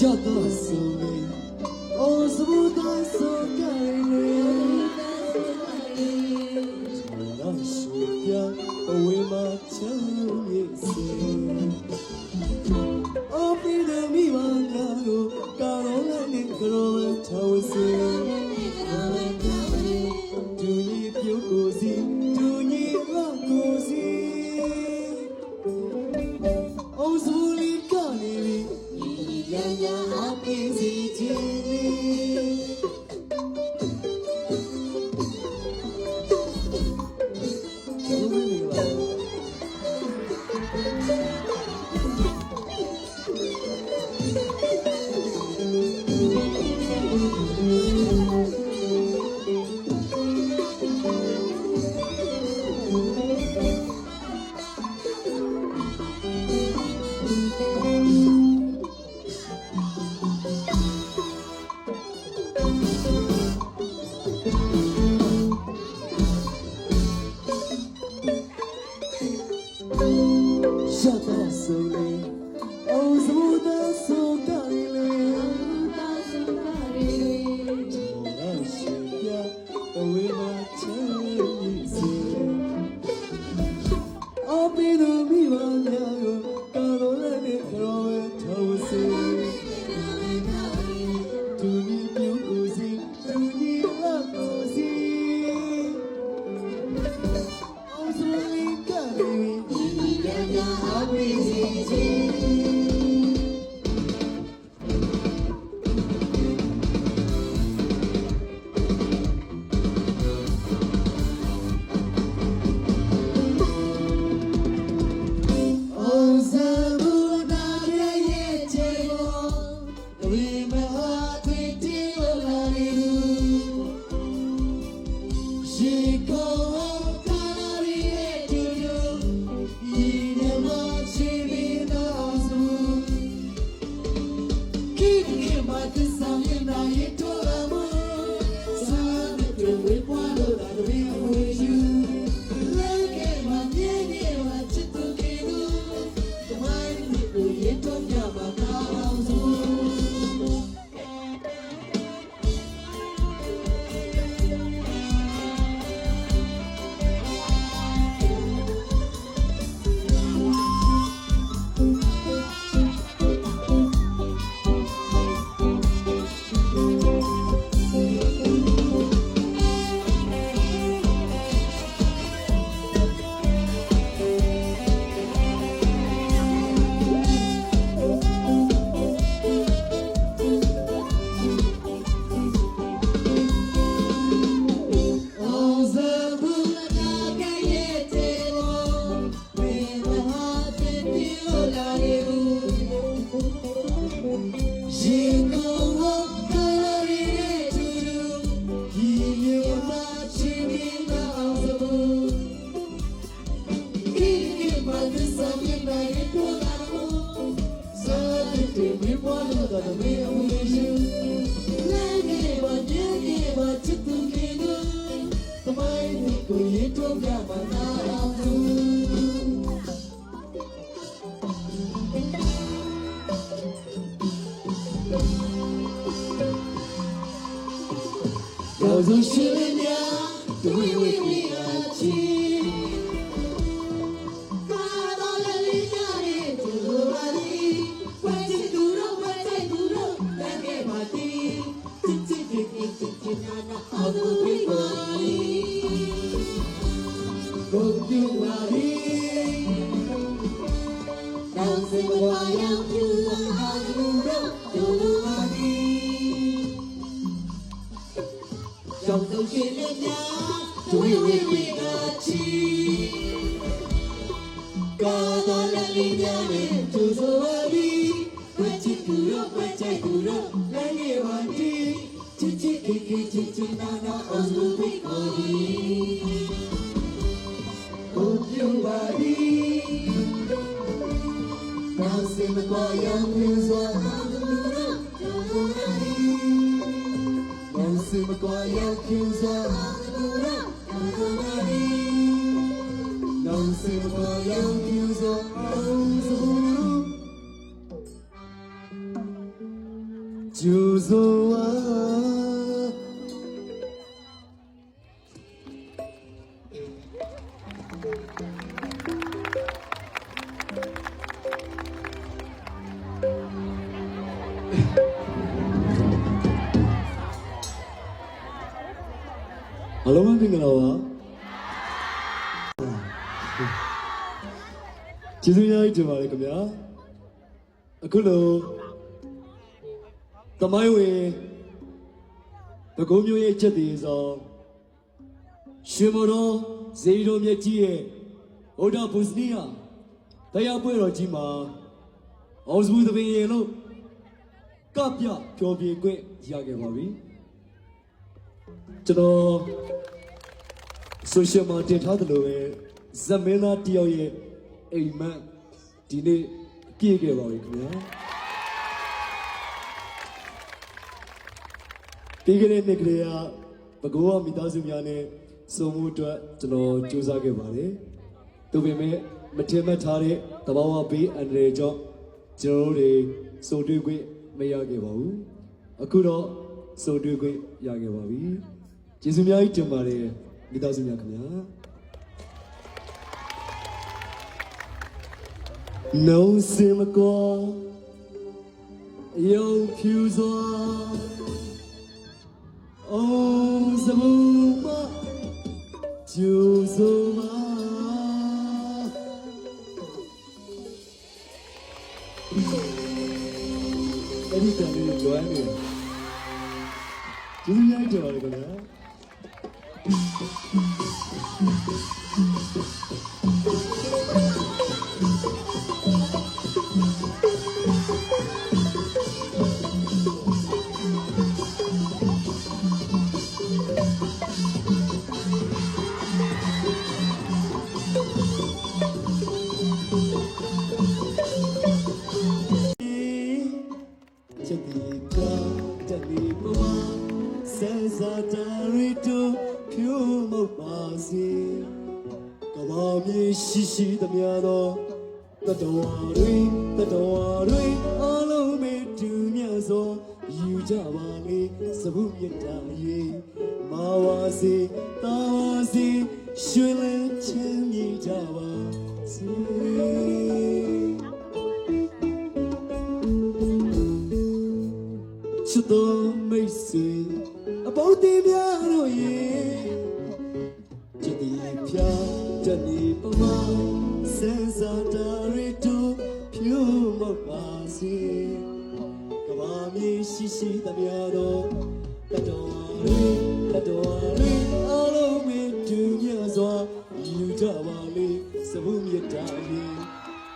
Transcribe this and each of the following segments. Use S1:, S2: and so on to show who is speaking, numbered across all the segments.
S1: Shut the sun, oh, so that's so kind. I'm so young, away my chance. Oh, freedom, me, one go, got all I need, grow a tower. Do you feel cozy? Do you love cozy? Oh, so leave Connie. Yeah, I'm easy to Shut that so late. Oh, so that's so darling. Oh, shit, yeah. Oh, we might tell you. I'll be the me one now. God, don't let it grow it. To me, you cozy. To me, love cozy. Oh, so we got me. I'm easy. Oh, Zabuna, yeah, table. We may have to deal with she go carry to you. You never see me now. Keep him at the sun and I told him, son, if we want to be with you. Look at my daddy, what you took it. The mind people, you took your house. Don't shoot it down, do it with me, God, all the little to the body. When you do the let me body. How do we body? Go to body. Dancing while you are to the body. Don't shoot it down, do it with me, God, let me down into the body. When you do let me body. Chichi, nana, osmu body. Hold your body. Dancing with my young music. Dancing with my young music. Dancing with my young music. Juzoa Hello, my Bingalawa. Jizuya to Marikamia. Akulo. The my way. The Gomu Chati is all. Shimoro, Zero Yetie, Oda Pusnia, Tayapuero Jima, Oswu the Yellow, Kapia, Piobi, Gwe, Yagawabi. To Social Mountain Hadloe, Zamela Tioye, Amen, Dine, Gigawabi. Bigger Negrea, Bagoa Midazumyane, Somutra, Tano, Josage Valley, to be made Matematari, Tabawa Bay and Rejo, Jerode, so do we Mayageva, Akudo, so do we Yagawabi, Jisumia Tumare, Midazumyakamia. No Simako, Yo Puzo. Oh, Zamuma, Juzuma. Anytime you go anywhere. Do you like to go there? Shishi the miado, the dory, all of me to Niazo, you Javali, Sabuyataye, Mawasi, Tawasi, Shule Cheni Java, Chuto Macy, about the piano, ye, Jedi Jani Pama, Sensatari to Puma Pasi, Kawami Shishi Tabiado, Tadoari, all of me to Yazwa, Utawali, Sabumyatali,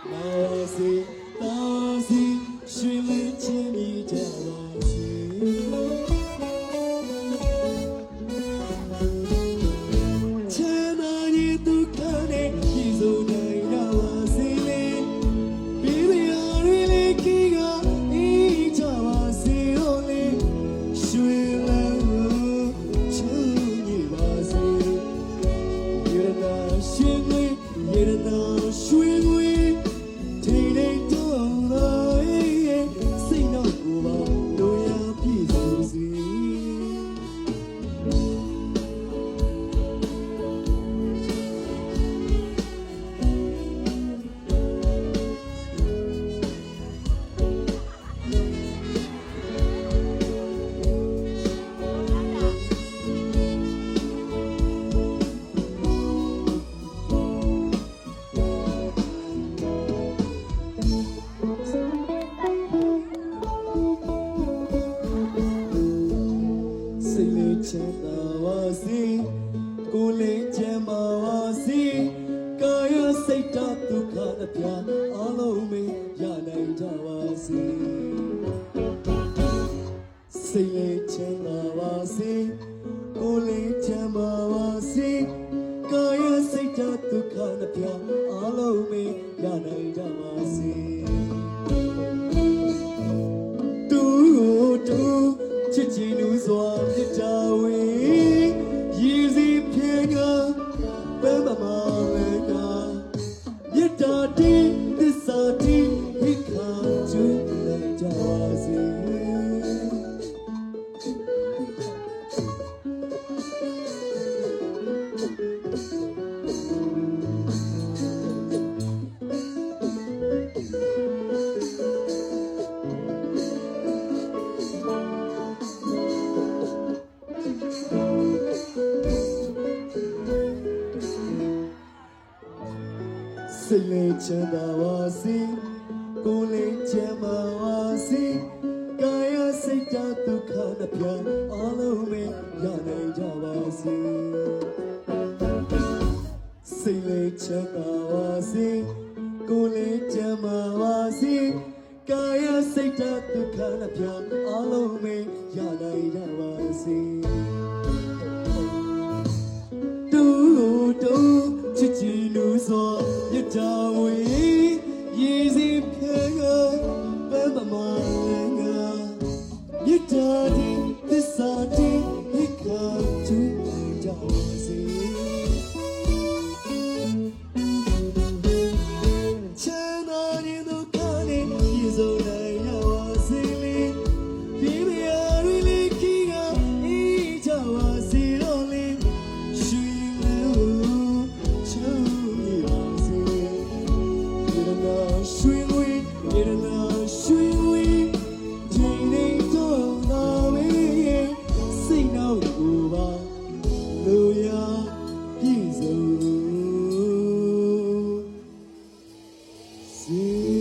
S1: Nawasi, Tawasi, Shili Chini Javasi. This စိတ်လေးချမ်းသာပါစေကိုယ်လေးချမ်းသာပါစေကာယစိတ်ဓာတ်ဒုက္ခနှပြအားလုံးပဲရနိုင်ကြပါစေစိတ်လေးချမ်းသာပါစေကိုယ်လေးချမ်းသာပါစေကာယစိတ်ဓာတ်ဒုက္ခနှပြအားလုံးပဲရနိုင်ကြပါစေတူတူချစ်ချင်လို့ဆိုမြတ်တာဝေရည်စည်ဖဲကဘယ်မှာငါမြတ်တာဒီသစ္စာဒီဟိကတူကြပါစေချမ်းသာတဲ့ဒုက္ခနဲ့ရေစုံနိုင်ရပါစေလေဒီမယားရီလေးကြီးကအေးကြပါစေတော့လေရွှေလို့ချမ်းသာပါစေဒီနာရွှေဝေးဒီနာရွှေဝေးဒီနေတော့နာမေးစိတ်နောက်ကိုပါလိုရာပြည့်စုံစေ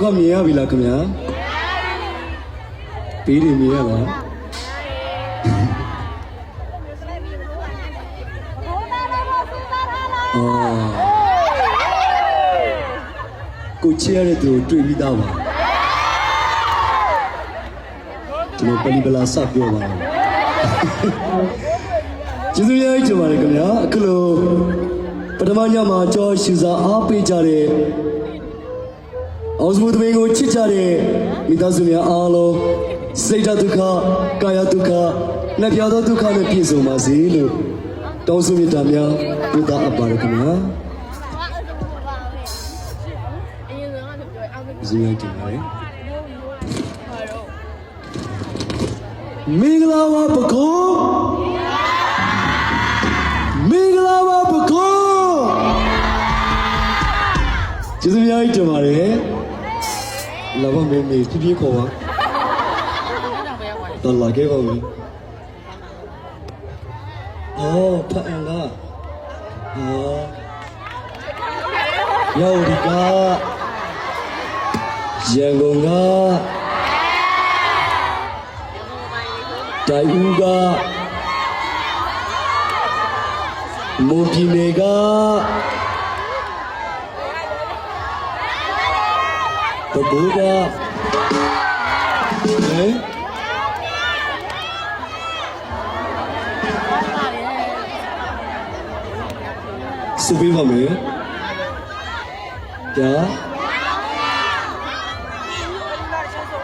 S2: ခေါက်မြင်ရပြီလားခင်ဗျာဘေးတွေမြင်ရလားကိုချရတဲ့သူတွေ့ပြီးသားပါကျွန်တော်ပလီပလာစပြောပါမယ်ကျေးဇူးများကြီးတင်ပါတယ်ခင်ဗျာအခုလိုပထမညမှာကြောရှူစာအားပေးကြတဲ့အောင်စမှုသမီးကိုချစ်ကြတဲ့မိသားစုများအားလုံးစိတ်ဓာတ်ဒုက္ခကာယဒုက္ခလက်ပြသောဒုက္ခနဲ့ပြည့်စုံပါစေလို့တောင်းဆိုမြတ်တာများပြုတာအပ်ပါတယ်ခင်ဗျာကျေးဇူးများတင်ပါတယ်မင်္ဂလာပါပကောမင်္ဂလာပါပကောကျေးဇူးများတင်ပါတယ်လာပါမေမေပြပြခေါ်ပါတော်လာခဲ့ပါဦးအော်ဖအန်ကရောက်ဒီကရန်ကုန်ကတိုင်ဦးကမွန်ပြည်နယ်ကဘဘိုးကစုပေးပါမယ်ကြာ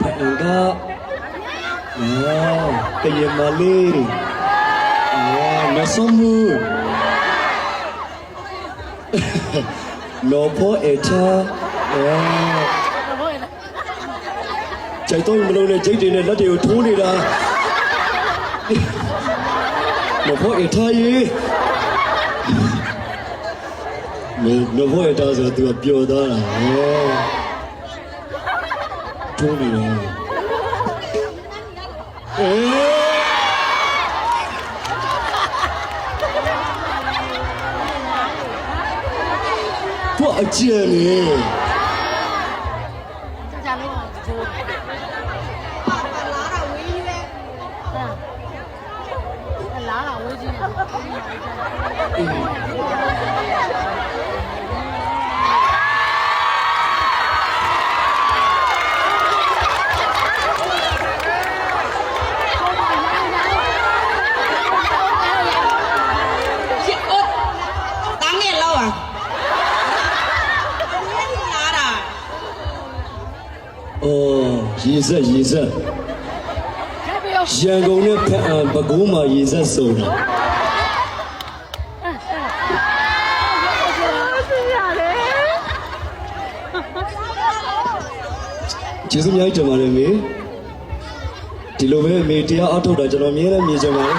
S2: ဖအန်ကကရမလေးမဆုံးမှုလောဖောအချာใจတော့မလုံးနဲ့ဂျိတ်တွေနဲ့လက်တွေကိုထိုးနေတာလောဖောအချာရေလောဖောအချာဆိုသူကပျော်သွားတာထိုးနေတာ我见你。ရေစက်ရန်ကုန်နဲ့ဖအံပဲခူးမှာရေစက်စုံတာကျေးဇူးများတင်ပါတယ်မေဒီလိုပဲမေတရားအထုတ်တာကျွန်တော်အမြဲတမ်းမြင်ကြပါတယ်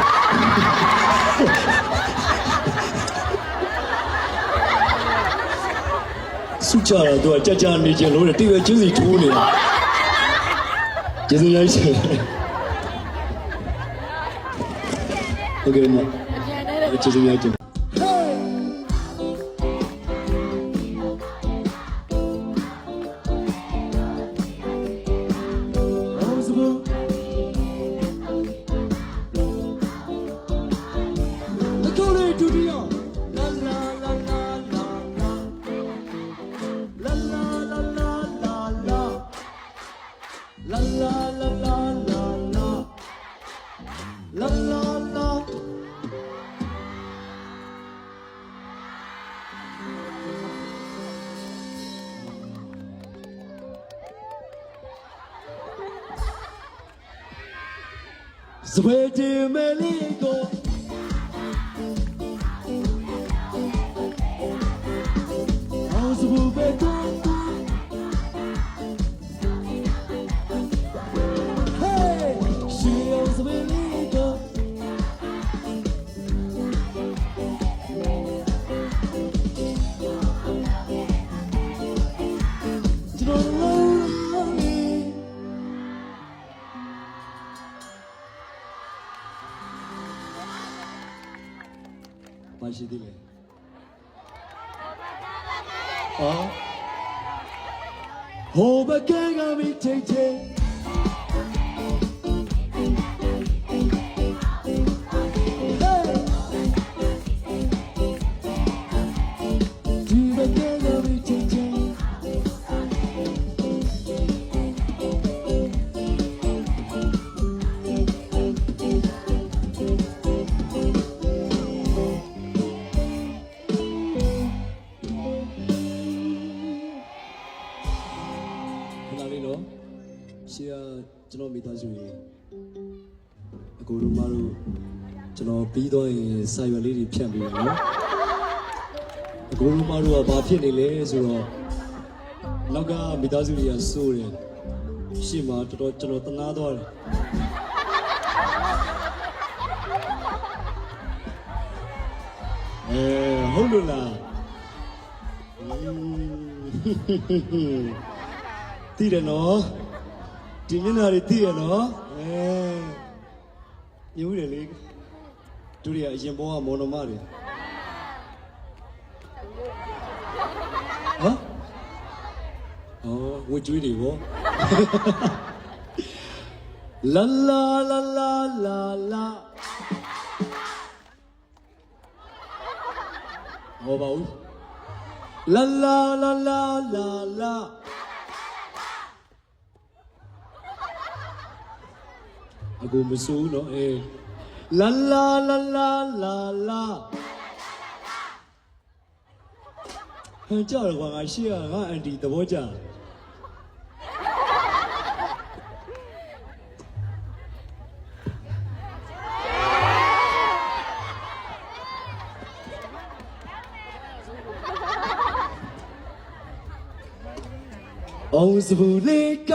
S2: စုကြတာသူကကြနေကြလို့တိပဲကျူးစီထိုးနေတာကျေးဇူးများရှင်ဟုတ်ကဲ့မကျေးဇူးများတင်စပယ်တီမဲလီကိုအောင်စဘူပဲကိုဟေးရှီအောင်စပယ်လီကိုကျွန်တော်ရှိသေးလေဟော ဟိုဘကဲကမီချိန်ချိန်ဒီဘကဲကမီချိန်ချိန်ရှေ့ကကျွန်တော်မိသားစုတွေအကိုတို့မတို့ကျွန်တော်ပြီးတော့ရင်စာရွက်လေးတွေဖြတ်ပြီးတော့နော်အကိုတို့မတို့ကဘာဖြစ်နေလဲဆိုတော့နောက်ကမိသားစုတွေကစိုးတယ်ရှေ့မှာတော်တော်ကျွန်တော်တနာသွားတယ်ဟုတ်လို့လားတည်တယ်နော်ဒီမျက်နှာတွေသိရနော်ညူးတယ်လေတို့တွေကအရင်ဘောကမော်နမတွေဟမ်ဝကျွေးတွေဗောလာလာလာလာလာလာဟောပါဦးလာလာလာလာလာလာအကူမစိုးနော်လာလာလာလာလာလာဟန်ကြတော့ကွာငါရှေ့ကငါအန်တီသဘောကျအောင်စပူလေးက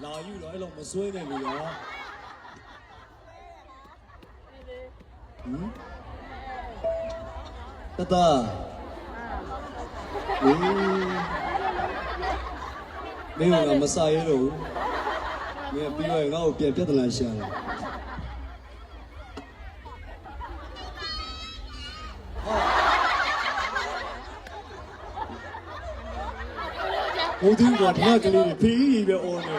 S2: လာယူတော့အဲ့လိုမဆွဲနေဘူးရောတတမင်းကမစားရတော့ဘူးမင်းပြီးတော့ငါ့ကိုပြန်ပြတ်တလာရှာတယ်ဟိုဒီကတော့ကလေးဖေးကြီးပဲအော်နေ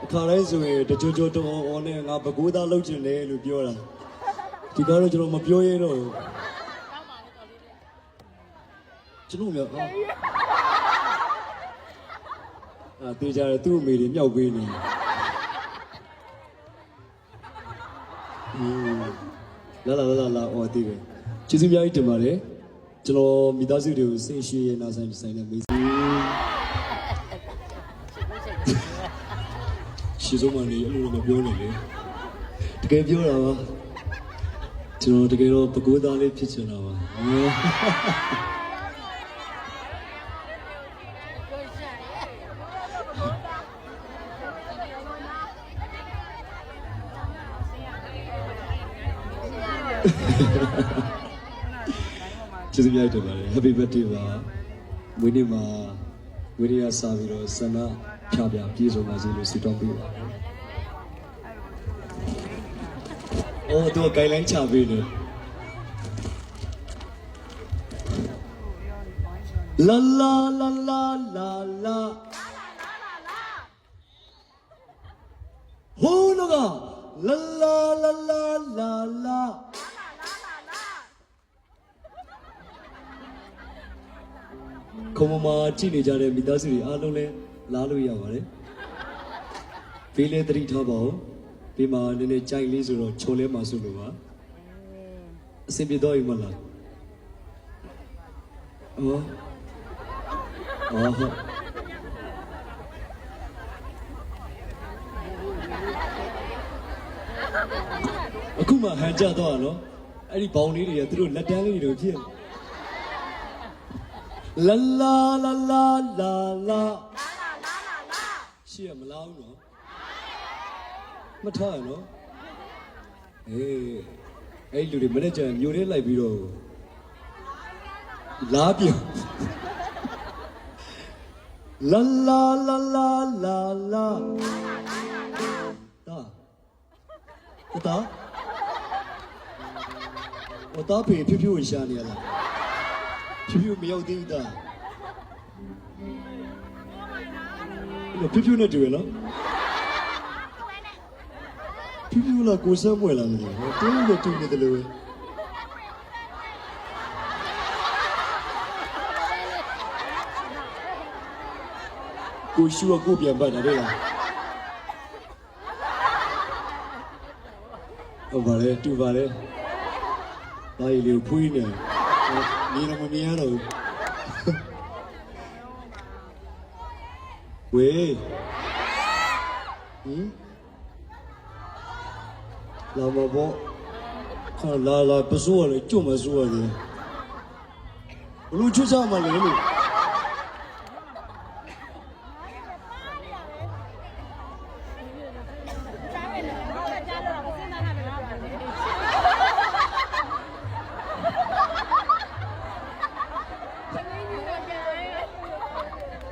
S2: အခါတိုင်းဆိုရင်တကြိုကြိုတုံအော်နေငါဘကိုးသားလောက်ချင်တယ်လို့ပြောတာဒီကတော့ကျွန်တော်မပြောရတော့ဘူးကျွန်တော်မျိုးတေးကြတယ်သူ့အမေတွေမြောက်ပေးနေလာလာလာလာအော်တည်ပဲကျေးဇူးများကြီးတင်ပါတယ်ကျွန်တော်မိသားစုတွေကိုစိတ်ရှိရနာဆိုင်ဆိုင်နဲ့မေးစီရှီစုံမနေအလိုမပြောနေလေတကယ်ပြောတာပါကျွန်တော်တကယ်တော့ပကိုးသားလေးဖြစ်ချင်တာပါကျေးဇူးများတင်ပါတယ် Happy birthday ပါမွေးနေ့မှာဝိရိယစားပြီးတော့ဆန္ဒဖြာပြပြည့်စုံပါစေလို့ဆုတောင်းပေးပါအိုးတော့ guideline ချပေးတယ်လာလာလာလာလာလာဟိုးနောကလာလာလာလာလာလာခုံမကြည့်နေကြတဲ့မိသားစုတွေအားလုံးလည်းလားလို့ရပါတယ်။ဘေးလေးသတိထားပါဦး။ဒီမှာနည်းနည်းကြိုက်လေးဆိုတော့ချုံလဲမှာဆိုလို့ပါ။အဆင်ပြေတော့ရင်မလား။ဟုတ်အခုမှဟန်ကြတော့နော်။အဲ့ဒီဘောင်လေးတွေကသူတို့လက်တန်းလေးတွေဖြစ် လာလာလာလာလာလာရှေ့ကမလာဘူးနော်မထားရနော်အဲ့လူတွေမနေ့ကျမျိုးလေးလိုက်ပြီးတော့လာပြလာလာလာလာလာလာတာ我打牌飘飘一下你了，飘飘没有对的，那飘飘那对了，飘飘那过什么了呢？对的对的了。过修啊过变办的对吧？ဟုတ်ပါလေတူပါလေဒါကြီးလေးဖွေးနေနေတော့မမြင်ရတော့ဘူးဝေးလာမဘောခါလာပစိုးရလေကျွတ်မစိုးရတယ်ဘလို့ချွတ်စားမှလည်းလို့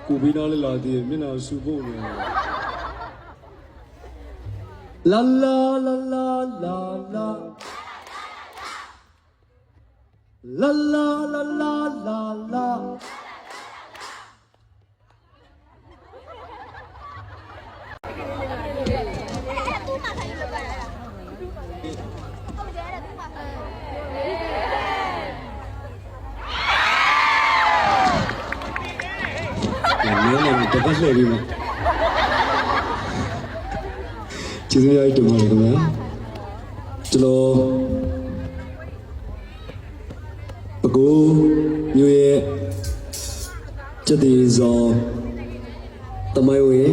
S2: ကိုဘီနာလေးလာသေးတယ်မျက်နှာဆူဖို့နေလာလာလာလာလာလာလာလာလာလာလာလာတပတ်လှည့်ပြီးမှကျေးဇူးများတင်ပါတယ်ခင်ဗျာကျွန်တော်ပဲခူးမြို့ရဲ့ကျက်တီဆောင်တမိုင်းဝင်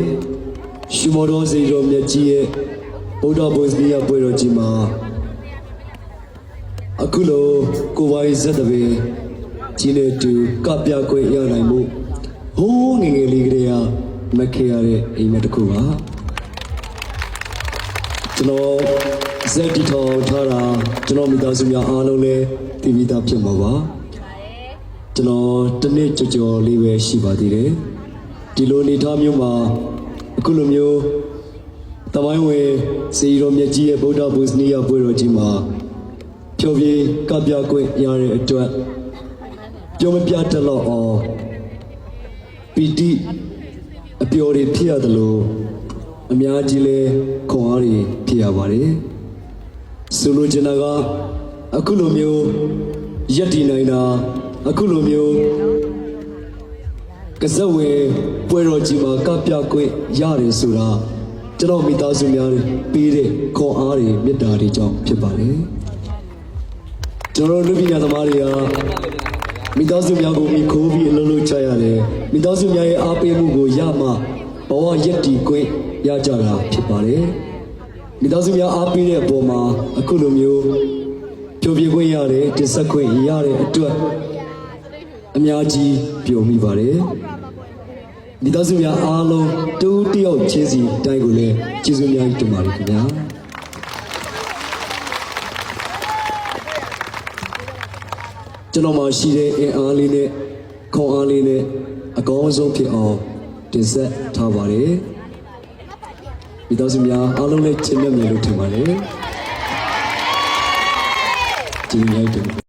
S2: ရှုမော်တော်စေတော်မြတ်ကြီးရဲ့ဗုဒ္ဓဘုရားပွဲတော်ကြီးမှာအခုလိုကိုယ်ပိုင်ဇက်တပင်ကြီးနဲ့တူကပြခွင့်ရနိုင်မှုဟိုးငယ်ငယ်လေးကလေးကမခေရတဲ့အိမ်မက်တစ်ခုပါကျွန်တော်ဇက်တီထောင်ထားတာကျွန်တော်မိသားစုများအားလုံးလည်းတည်ပြီးသားဖြစ်မှာပါကျွန်တော်တစ်နှစ်ကြော်လေးပဲရှိပါသေးတယ်ဒီလိုနေထားမျိုးမှာအခုလိုမျိုးတမိုင်းဝင်စေတော်မြတ်ကြီးရဲ့ဗုဒ္ဓဘုရားပွဲတော်ကြီးမှာဖြောပြေကပြခွင့်ရတဲ့အတွက်ပြောမပြတတ်တော့အောင်ပီတိအပျော်တွေဖြစ်ရတယ်လို့အများကြီးလဲခွန်အားတွေဖြစ်ရပါတယ်ဆိုလိုချင်တာကအခုလိုမျိုးရက်တည်နိုင်တာအခုလိုမျိုးကစက်ဝင်ပွဲတော်ကြီးမှာကပြခွင့်ရတယ်ဆိုတာကျွန်တော်မိသားစုများပေးတဲ့ခွန်အားတွေမေတ္တာတွေကြောင့်ဖြစ်ပါတယ်ကျွန်တော်လူပညာသမားတွေကမိသားစုများကိုမိခိုးပြီးအလုံးလုံးချရတယ်မိသားစုများရဲ့အားပေးမှုကိုရမှဘဝရက်တည်ခွင့်ရကြတာဖြစ်ပါတယ်မိသားစုများအားပေးတဲ့အပေါ်မှာအခုလိုမျိုးဖြိုပြခွင့်ရတယ်တင်ဆက်ခွင့်ရတဲ့အတွက်အများကြီးပျော်မိပါတယ်မိသားစုများအားလုံးတူတယောက်ချင်းစီတိုင်းကိုလည်းကျေးဇူးများတင်ပါတယ်ခင်ဗျာကျွန်တော်မှရှိတဲ့အင်အားလေးနဲ့ခွန်အားလေးနဲ့အကောင်းဆုံးဖြစ်အောင်တင်ဆက်ထားပါတယ်မိသားစုများအားလုံးလည်းချစ်မြတ်မယ်လို့ထင်ပါတယ်ကျေးဇူးများတင်